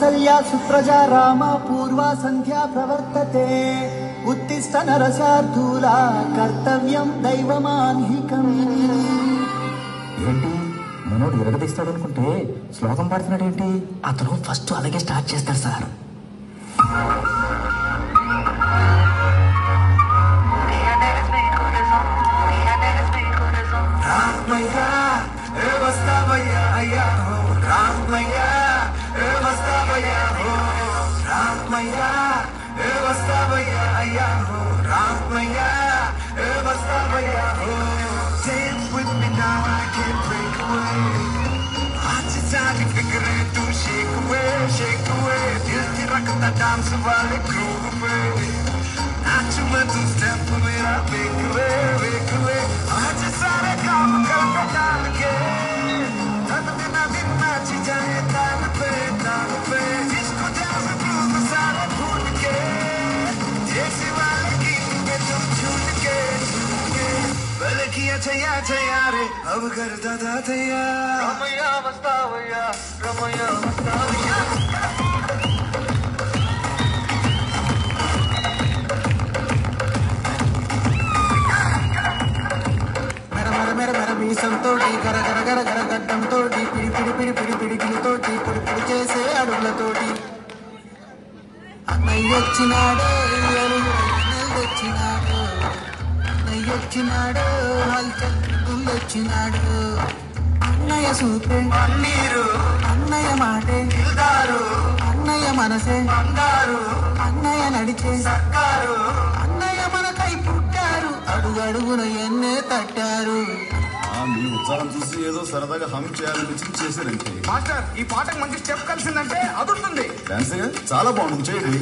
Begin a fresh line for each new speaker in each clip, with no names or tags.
కౌసల్యా సుప్రజా రామ పూర్వా సంధ్యా ప్రవర్తతే ఉత్తిష్ట నరశార్దూలా కర్తవ్యం దైవమాన్హికం.
ఏంటి మనోడు విరగదీస్తాడు అనుకుంటే శ్లోకం పాడుతున్నాడు ఏంటి? అతను ఫస్ట్ అలాగే స్టార్ట్ చేస్తాడు sir.
Dance with me now, I can't break away. Hot inside, figure it to shake away, shake away. Dil ki rakhta dance wale groove away. Nachu mein tu step mera wake away, wake away. Aaj sare kaam karke dal ke, tan dina din naach jaye taal pe, isko jazz blues mein sare bhool ke, jesi wale geet mein tum chhut ke. Chaya chaya re ab kar dada thaya ramaya vastavaya mera meesam toti gara gaddam toti pidi toti pudi chese adugla toti annayochinade elochinade వచ్చినాడు వచ్చినాడు అన్నయ్య సూపే అన్నీరు అన్నయ్య మాటే ఇల్దారు అన్నయ్య మనసే బంగారు అన్నయ్య నడిచే సర్కారు అన్నయ్య మనకై పుట్టారు అడుగడుగున ఎన్నే తట్టారు.
మీ ఉత్సాహం చూసి ఏదో సరదాగా హమ్ చేయాలనిపించి చేశారంటే.
మాస్టర్ ఈ పాటకు మంచి స్టెప్ కలిసిందంటే అదుంటుంది.
డాన్స్ చాలా బాగుంది, చేయండి.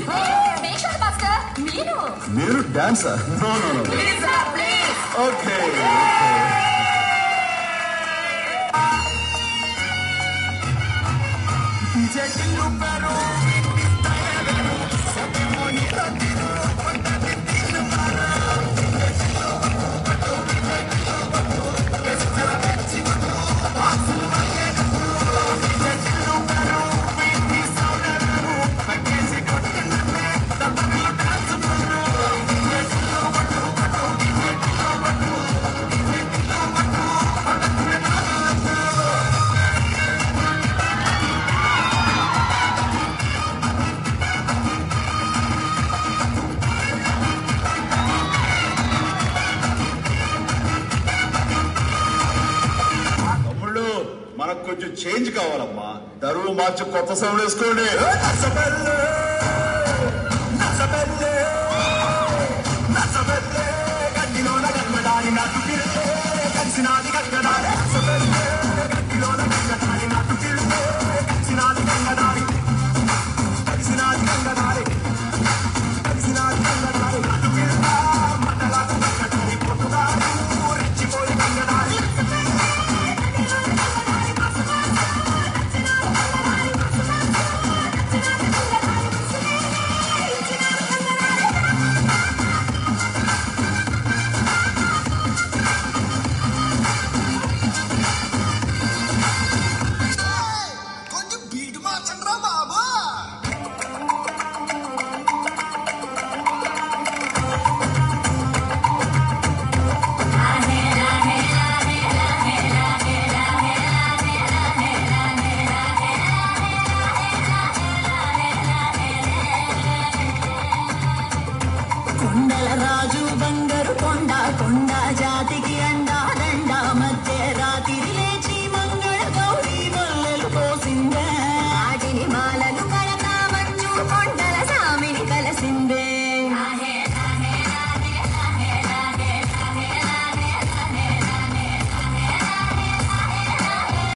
నేను డాన్సా? No no no. ఓకే మనకు కొంచెం చేంజ్ కావాలమ్మా. దరువు మార్చి కొత్త సౌండ్ వేసుకోండి. గడ్డిలోన గన్మడాని నాకు కలిసినాది